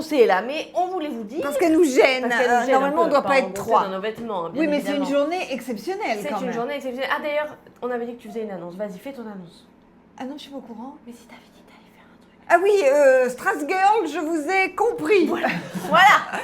annoncer là, mais on voulait vous dire. Parce qu'elle nous gêne. Parce qu'elle nous gêne Normalement, on ne doit pas être engoncer 3. dans nos vêtements, bien Oui, mais c'est évidemment. une journée exceptionnelle quand même. C'est une journée exceptionnelle. Ah d'ailleurs, on avait dit que tu faisais une annonce. Vas-y, fais ton annonce. Ah non, je suis pas au courant. Mais si t'avais dit que t'allais faire un truc. Ah oui, Strass Girl, je vous ai compris. Voilà. Voilà.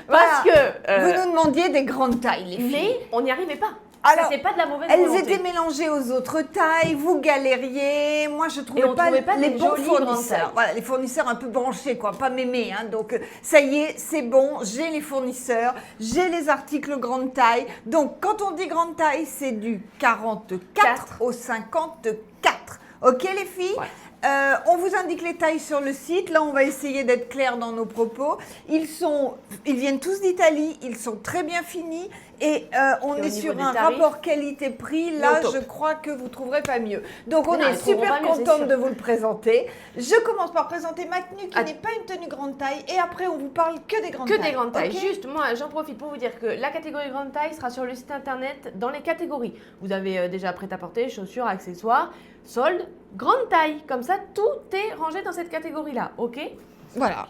Parce que. Vous nous demandiez des grandes tailles, les filles. Mais on n'y arrivait pas. Alors, c'était pas de la mauvaise elles volonté. étaient mélangées aux autres tailles, vous galériez. Moi, je trouvais on trouvait pas les des bons jolies grandes tailles. fournisseurs. Voilà, les fournisseurs un peu branchés, quoi, pas mémés. Hein. Donc, ça y est, c'est bon, j'ai les fournisseurs, j'ai les articles grande taille. Donc, quand on dit grande taille, c'est du 44 au 54. Ok, les filles? Ouais. On vous indique les tailles sur le site. Là, on va essayer d'être clair dans nos propos. Ils viennent tous d'Italie. Ils sont très bien finis. Et on est sur un rapport qualité-prix. Là, je crois que vous ne trouverez pas mieux. Donc, on est super contente de vous le présenter. Je commence par présenter ma tenue qui n'est pas une tenue grande taille. Et après, on vous parle que des grandes tailles. Que des grandes tailles. Okay. Juste, moi, j'en profite pour vous dire que la catégorie grande taille sera sur le site internet dans les catégories. Vous avez déjà prêt-à-porter, chaussures, accessoires, soldes, grande taille. Comme ça, tout est rangé dans cette catégorie-là. OK? Voilà.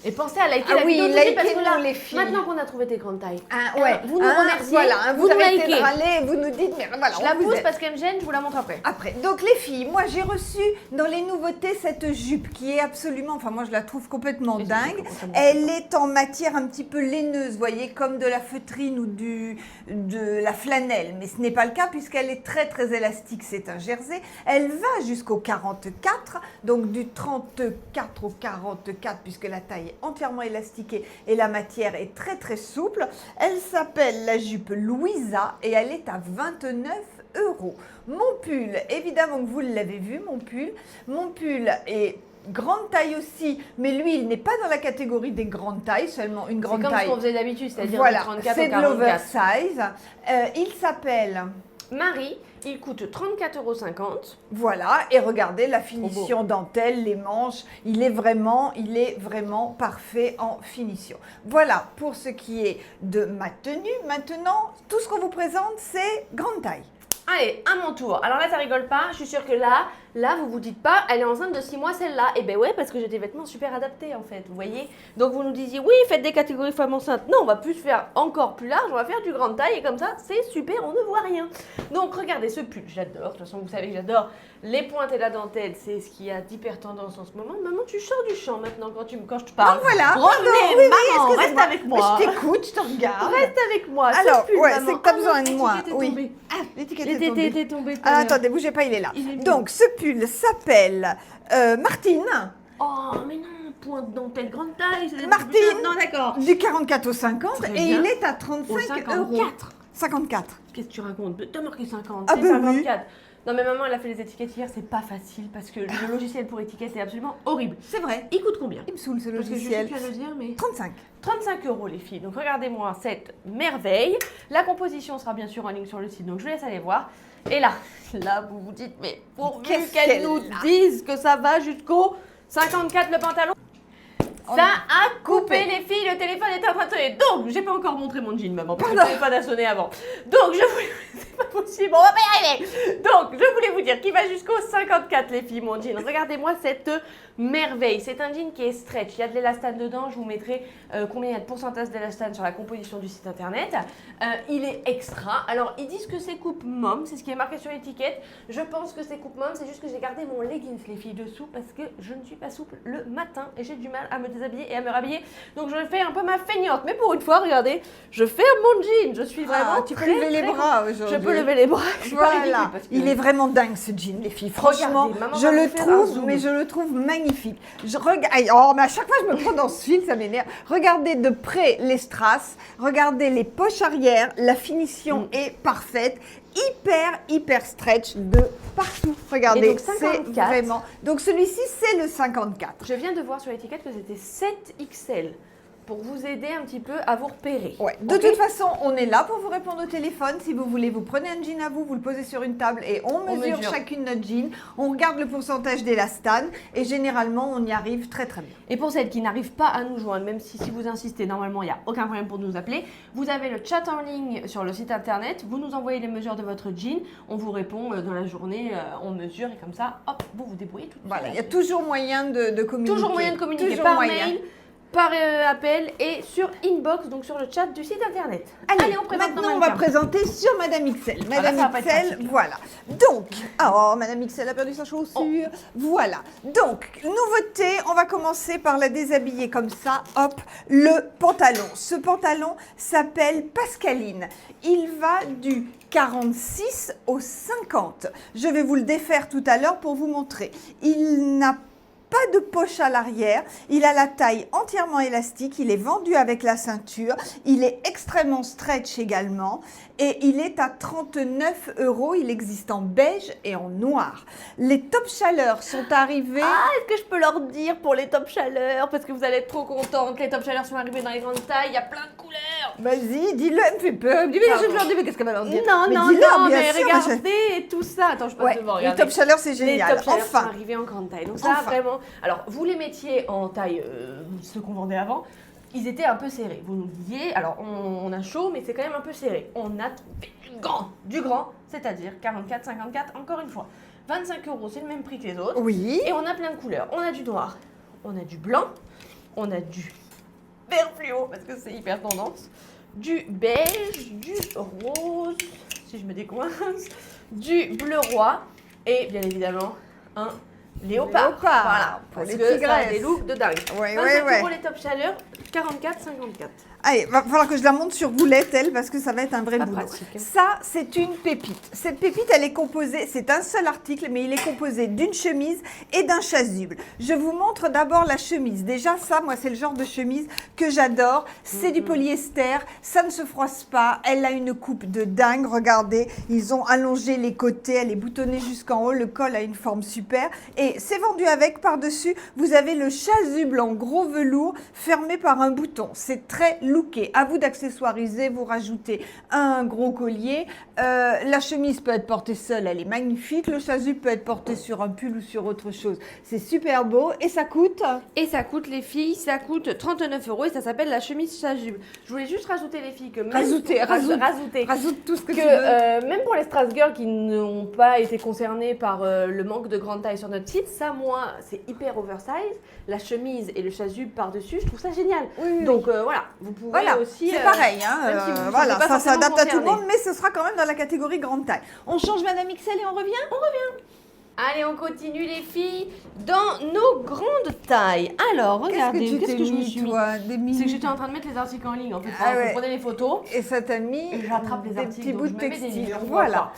Et pensez à liker la vidéo likez parce que là, les filles. Maintenant qu'on a trouvé tes grandes tailles, ouais. vous nous remerciez, voilà, vous arrêtez likez. de râler, vous nous dites, mais voilà, je la pousse parce qu'elle me gêne, je vous la montre après. Après, donc les filles, moi j'ai reçu dans les nouveautés cette jupe qui est absolument, enfin moi je la trouve complètement dingue. Elle est en matière un petit peu laineuse, vous voyez, comme de la feutrine ou de la flanelle. Mais ce n'est pas le cas puisqu'elle est très très élastique, c'est un jersey. Elle va jusqu'au 44, donc du 34 au 44 puisque la taille est entièrement élastique et la matière est très très souple. Elle s'appelle la jupe Louisa et elle est à 29 €. Mon pull, évidemment que vous l'avez vu, mon pull est grande taille aussi, mais lui, il n'est pas dans la catégorie des grandes tailles, seulement une grande taille. C'est comme ce qu'on faisait d'habitude, c'est-à-dire voilà, du 34 c'est au de 44. l'oversize. Il s'appelle Marie, il coûte 34,50 €. Voilà, et regardez la finition dentelle, les manches, il est vraiment parfait en finition. Voilà pour ce qui est de ma tenue. Maintenant, tout ce qu'on vous présente, c'est grande taille. Allez, à mon tour. Alors là, ça rigole pas. Je suis sûre que là, vous vous dites pas, elle est enceinte de 6 mois celle-là. Eh ben ouais, parce que j'ai des vêtements super adaptés en fait, vous voyez. Donc vous nous disiez, oui, faites des catégories femmes enceintes. Non, on va plus faire encore plus large, on va faire du grande taille et comme ça, c'est super, on ne voit rien. Donc regardez ce pull, j'adore. De toute façon, vous savez que j'adore les pointes et la dentelle. C'est ce qui a d'hyper tendance en ce moment. Maman, tu sors du champ maintenant quand je te parle. Non, voilà. Revenez, maman, reste avec moi. Je t'écoute, je te regarde. Reste avec moi. Alors, pull, ouais, maman. c'est que t'as besoin de moi. Oui. L'étiquette L'étiquette est est tombée. Ah, attendez, bougez pas, il est là. Donc, ce pull s'appelle Martine. Oh, mais non, pointe dentelle grande taille. Martine. Non, d'accord. Du 44 au 50 Très et bien. il est à 35 €. 54. Qu'est-ce que tu racontes? T'as marqué 50, Ah c'est bah 54. Non, mais maman, elle a fait les étiquettes hier, c'est pas facile parce que le logiciel pour étiquette est absolument horrible. C'est vrai. Il coûte combien? Il me saoule ce Parce que je sais logiciel. plus à le dire, mais. 35. 35 € les filles. Donc regardez-moi cette merveille. La composition sera bien sûr en ligne sur le site, donc je vous laisse aller voir. Et là, vous vous dites, mais pourvu Qu'est-ce qu'elle qu'elle nous a dise que ça va jusqu'au 54 le pantalon. Ça a coupé les filles, le téléphone est en train de sonner. Donc, j'ai pas encore montré mon jean, maman, parce que le téléphone a sonné avant. Donc, je voulais... C'est pas possible, on va pas y arriver. Donc, je voulais vous dire qu'il va jusqu'au 54, les filles, mon jean. Regardez-moi cette merveille. C'est un jean qui est stretch. Il y a de l'élastane dedans. Je vous mettrai combien il y a de pourcentage d'élastane sur la composition du site internet. Il est extra. Alors, ils disent que c'est coupe mom. C'est ce qui est marqué sur l'étiquette. Je pense que c'est coupe mom. C'est juste que j'ai gardé mon leggings, les filles, dessous, parce que je ne suis pas souple le matin et j'ai du mal à me déshabiller et à me rhabiller. Donc, je fais un peu ma feignante. Mais pour une fois, regardez, je fais mon jean. Je suis vraiment tu peux lever les bras aujourd'hui. Je peux lever les bras. Je suis pas ridicule Voilà. parce que... Il est vraiment dingue ce jean, les filles. Franchement, Regardez, maman je va le vous faire un trouve, zoom. mais je le trouve magnifique. Je regarde. Oh, mais à chaque fois, je me prends dans ce fil, ça m'énerve. Regardez de près les strass. Regardez les poches arrière. La finition est parfaite. Hyper stretch de partout. Regardez, donc, c'est 54. vraiment. Donc celui-ci, c'est le 54. Je viens de voir sur l'étiquette que c'était 7XL pour vous aider un petit peu à vous repérer. Ouais. De toute façon, on est là pour vous répondre au téléphone. Si vous voulez, vous prenez un jean à vous, vous le posez sur une table et on mesure chacune notre jean. On regarde le pourcentage d'élastane et généralement, on y arrive très bien. Et pour celles qui n'arrivent pas à nous joindre, même si vous insistez, normalement, il n'y a aucun problème pour nous appeler, vous avez le chat en ligne sur le site internet, vous nous envoyez les mesures de votre jean, on vous répond dans la journée, on mesure et comme ça, hop, vous vous débrouillez tout Voilà, seul. il y a toujours moyen de communiquer. Toujours moyen de communiquer Toujours par moyen. mail, par appel et sur inbox, donc sur le chat du site internet. Allez, on présente nos maintenant on va mannequins. présenter sur Madame XL. Madame ça va pas être XL, pratique. voilà. Donc, oh, Madame XL a perdu sa chaussure. Voilà. Donc, nouveauté, on va commencer par la déshabiller comme ça. Hop, le pantalon. Ce pantalon s'appelle Pascaline. Il va du 46 au 50. Je vais vous le défaire tout à l'heure pour vous montrer. Il n'a pas de poche à l'arrière, il a la taille entièrement élastique, il est vendu avec la ceinture, il est extrêmement stretch également et il est à 39 €, il existe en beige et en noir. Les top chaleurs sont arrivés. Ah, est-ce que je peux leur dire pour les top chaleurs, parce que vous allez être trop contente, les top chaleurs sont arrivés dans les grandes tailles, il y a plein de couleurs. Vas-y, dis-le, elle me fait peur. Je leur dis, mais qu'est-ce qu'elle va leur dire? Non, Mais non, dis-leur, non, bien mais sûr, regardez tout ça. Attends, je passe Ouais, devant, les regardez. top chaleurs, c'est Les génial. top chaleurs sont Enfin, arrivés en grande taille. Donc ça, Enfin. vraiment... Alors, vous les mettiez en taille, ceux qu'on vendait avant, ils étaient un peu serrés. Vous nous disiez, alors on a chaud, mais c'est quand même un peu serré. On a du grand, c'est-à-dire 44, 54, encore une fois. 25 €, c'est le même prix que les autres. oui. Et on a plein de couleurs. On a du noir, on a du blanc, on a du vert fluo, parce que c'est hyper tendance, du beige, du rose, si je me décoince, du bleu roi, et bien évidemment, un léopard. Léopard, Voilà, pour parce les que ça a tigresses. des looks de dingue. Ouais, 25 ouais, € ouais. les top chaleurs, 44, 54. Allez, va falloir que je la monte sur roulette, elle, parce que ça va être un vrai Pas boulot. pratique, hein. Ça, c'est une pépite. Cette pépite, elle est composée, c'est un seul article, mais il est composé d'une chemise et d'un chasuble. Je vous montre d'abord la chemise. Déjà, ça, moi, c'est le genre de chemise que j'adore. C'est du polyester, ça ne se froisse pas. Elle a une coupe de dingue, regardez. Ils ont allongé les côtés, elle est boutonnée jusqu'en haut. Le col a une forme super. Et c'est vendu avec, par-dessus, vous avez le chasuble en gros velours fermé par un bouton. C'est très looké. À vous d'accessoiriser, vous rajoutez un gros collier. La chemise peut être portée seule, elle est magnifique. Le chasuble peut être porté sur un pull ou sur autre chose. C'est super beau et ça coûte. Et ça coûte, les filles, ça coûte 39 € et ça s'appelle la chemise chasuble. Je voulais juste rajouter, les filles, que même... Rajouter. Rajoute Tout ce que que tu veux. même pour les strass girls qui n'ont pas été concernées par le manque de grande taille sur notre site, ça, moi, c'est hyper oversize. La chemise et le chasuble par-dessus, je trouve ça génial. Oui. Donc voilà, vous pouvez Voilà, aussi... c'est pareil, hein, même si vous ne voilà, sentez pas ça forcément s'adapte à tout le concerné. monde, mais ce sera quand même dans la catégorie grande taille. On change Madame XL et on revient. Allez, on continue, les filles, dans nos grandes tailles. Alors, regardez, qu'est-ce que je me suis mis? toi, des C'est que mini... j'étais en train de mettre les articles en ligne, en fait. Ah Vous ouais. prenez les photos, Et ça t'a mis et j'attrape les des articles, petits donc bouts je de me mets des textile. livres, Voilà.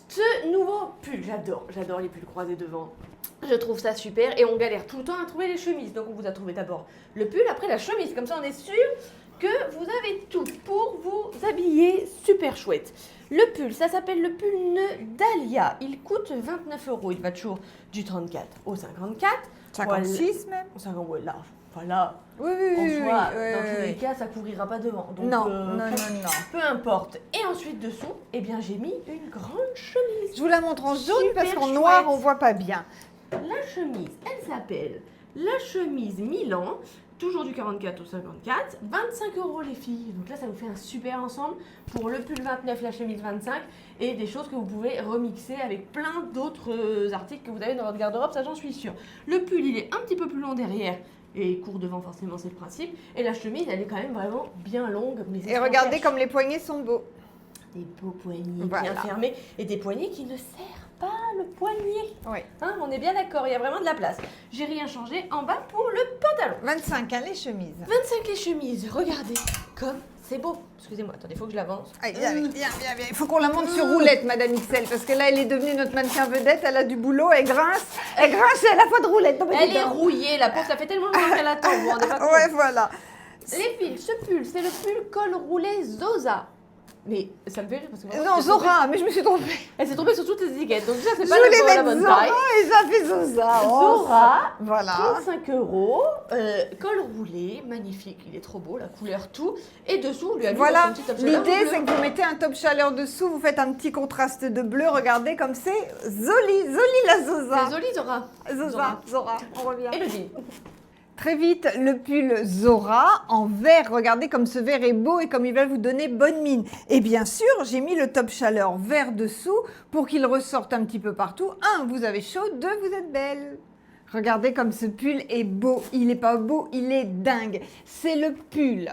Ce nouveau pull, j'adore les pulls croisés devant. Je trouve ça super et on galère tout le temps à trouver les chemises. Donc on vous a trouvé d'abord le pull, après la chemise. Comme ça on est sûr que vous avez tout pour vous habiller super chouette. Le pull, ça s'appelle le pull nœud Dahlia. Il coûte 29 €. Il va toujours du 34 au 54. 56 même. 50, ouais, large. Enfin là, Oui, en soi, oui, dans tous les oui. cas, ça couvrira pas devant. Donc, Non, non. peu importe. Et ensuite, dessous, eh bien, j'ai mis une grande chemise. Je vous la montre en jaune Super parce qu'en chouette. noir, on voit pas bien. La chemise, elle s'appelle la chemise Milan, toujours du 44 au 54, 25 € les filles. Donc là, ça vous fait un super ensemble pour le pull 29, la chemise 25 et des choses que vous pouvez remixer avec plein d'autres articles que vous avez dans votre garde-robe, ça j'en suis sûre. Le pull, il est un petit peu plus long derrière. Et court devant, forcément, c'est le principe. Et la chemise, elle est quand même vraiment bien longue. Mais Et regardez comme les poignets sont beaux. des beaux poignets Voilà. bien fermés et des poignets qui ne serrent pas le poignet. Oui. Hein, on est bien d'accord, il y a vraiment de la place. J'ai rien changé en bas pour le pantalon. 25, hein, les chemises. 25 les chemises, regardez comme c'est beau. Excusez-moi, attendez, il faut que je l'avance. Allez, viens. Il faut qu'on la monte sur roulette, Madame XL, parce que là, elle est devenue notre mannequin vedette, elle a du boulot, elle grince et elle a pas de roulette. Non, mais Elle dis est donc. rouillée, la pauvre, ça fait tellement longtemps qu'elle attend, vous vous rendez pas compte. Ouais, voilà. Les filles, ce pull, c'est le pull col roulé Zosa. Mais ça me fait rire parce que vraiment, Non, elle s'est trompée- Zora, mais je me suis trompée. Elle s'est trompée sur toutes les étiquettes, donc déjà c'est Je pas voulais la mettre bonne Zora taille. et ça fait Zosa. Oh, Zora, voilà. 35 €, col roulé, magnifique, il est trop beau, la couleur, tout. Et dessous, on lui a mis Voilà, son petit top chaleur l'idée bleu. c'est que vous mettez un top chaleur dessous, vous faites un petit contraste de bleu, regardez comme c'est joli la Zosa. C'est joli, Zora. Zora, on revient. Et le jean. Très vite, le pull Zora en vert. Regardez comme ce vert est beau et comme il va vous donner bonne mine. Et bien sûr, j'ai mis le top chaleur vert dessous pour qu'il ressorte un petit peu partout. 1, vous avez chaud. 2, vous êtes belle. Regardez comme ce pull est beau. Il n'est pas beau, il est dingue. C'est le pull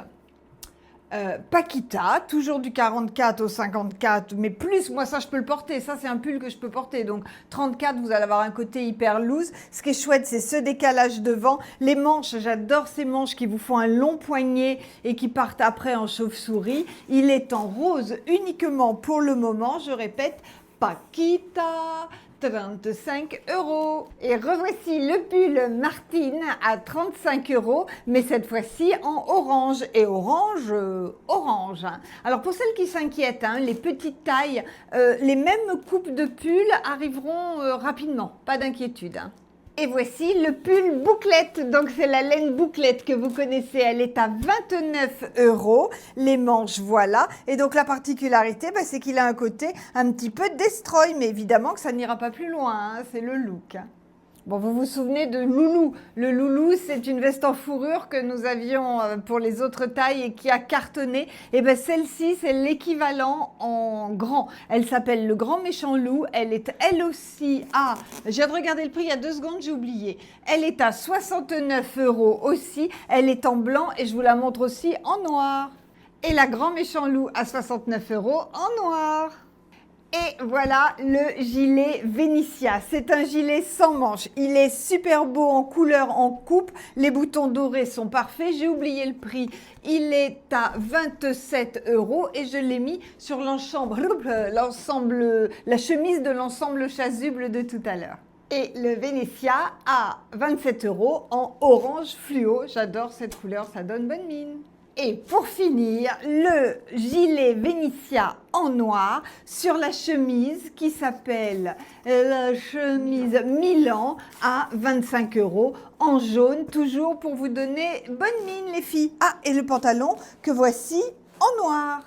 Paquita, toujours du 44 au 54, mais plus, moi ça je peux le porter, ça c'est un pull que je peux porter, donc 34 vous allez avoir un côté hyper loose. Ce qui est chouette c'est ce décalage devant, les manches, j'adore ces manches qui vous font un long poignet et qui partent après en chauve-souris. Il est en rose uniquement pour le moment, je répète, Paquita, 35 €. Et revoici le pull Martine à 35 €, mais cette fois-ci en orange. Et orange, orange. Alors pour celles qui s'inquiètent, hein, les petites tailles, les mêmes coupes de pull arriveront rapidement, pas d'inquiétude. Hein. Et voici le pull bouclette, donc c'est la laine bouclette que vous connaissez, elle est à 29 €, les manches voilà, et donc la particularité c'est qu'il a un côté un petit peu destroy, mais évidemment que ça n'ira pas plus loin, hein, c'est le look. Bon, vous vous souvenez de Loulou. Le Loulou, c'est une veste en fourrure que nous avions pour les autres tailles et qui a cartonné. Et bien, celle-ci, c'est l'équivalent en grand. Elle s'appelle le Grand Méchant Loup. Elle est, elle aussi, à... Je viens de regarder le prix il y a 2 secondes, j'ai oublié. Elle est à 69 € aussi. Elle est en blanc et je vous la montre aussi en noir. Et la Grand Méchant Loup à 69 € en noir. Et voilà le gilet Vénitia. C'est un gilet sans manches. Il est super beau en couleur, en coupe. Les boutons dorés sont parfaits. J'ai oublié le prix. Il est à 27 € et je l'ai mis sur l'ensemble, la chemise de l'ensemble chasuble de tout à l'heure. Et le Vénitia à 27 € en orange fluo. J'adore cette couleur, ça donne bonne mine. Et pour finir, le gilet Vénitia en noir sur la chemise qui s'appelle la chemise Milan à 25 € en jaune, toujours pour vous donner bonne mine les filles. Ah, et le pantalon que voici en noir.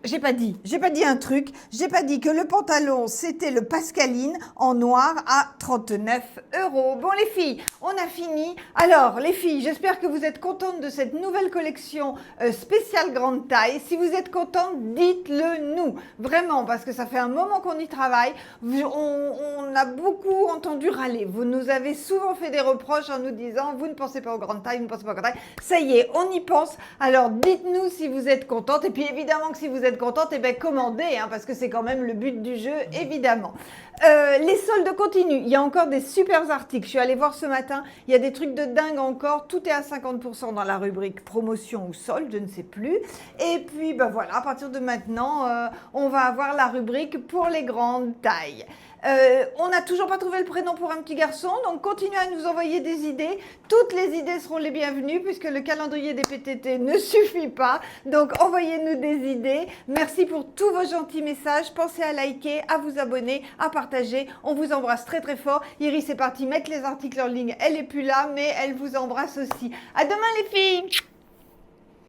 J'ai pas dit un truc, j'ai pas dit que le pantalon c'était le Pascaline en noir à 39 €. Bon les filles, on a fini. Alors les filles, j'espère que vous êtes contentes de cette nouvelle collection spéciale grande taille. Si vous êtes contentes, dites-le nous, vraiment, parce que ça fait un moment qu'on y travaille. On a beaucoup entendu râler. Vous nous avez souvent fait des reproches en nous disant vous ne pensez pas aux grandes tailles, vous ne pensez pas aux grandes tailles. Ça y est, on y pense. Alors dites-nous si vous êtes contentes et puis évidemment que si vous êtes contente, eh bien commandez, hein, parce que c'est quand même le but du jeu, évidemment. Les soldes continuent, il y a encore des super articles. Je suis allée voir ce matin, il y a des trucs de dingue encore. Tout est à 50% dans la rubrique promotion ou solde, je ne sais plus. Et puis ben voilà, à partir de maintenant, on va avoir la rubrique pour les grandes tailles. On n'a toujours pas trouvé le prénom pour un petit garçon, donc continuez à nous envoyer des idées. Toutes les idées seront les bienvenues puisque le calendrier des PTT ne suffit pas. Donc envoyez-nous des idées. Merci pour tous vos gentils messages. Pensez à liker, à vous abonner, à partager. On vous embrasse très très fort. Iris est partie mettre les articles en ligne. Elle n'est plus là, mais elle vous embrasse aussi. À demain les filles!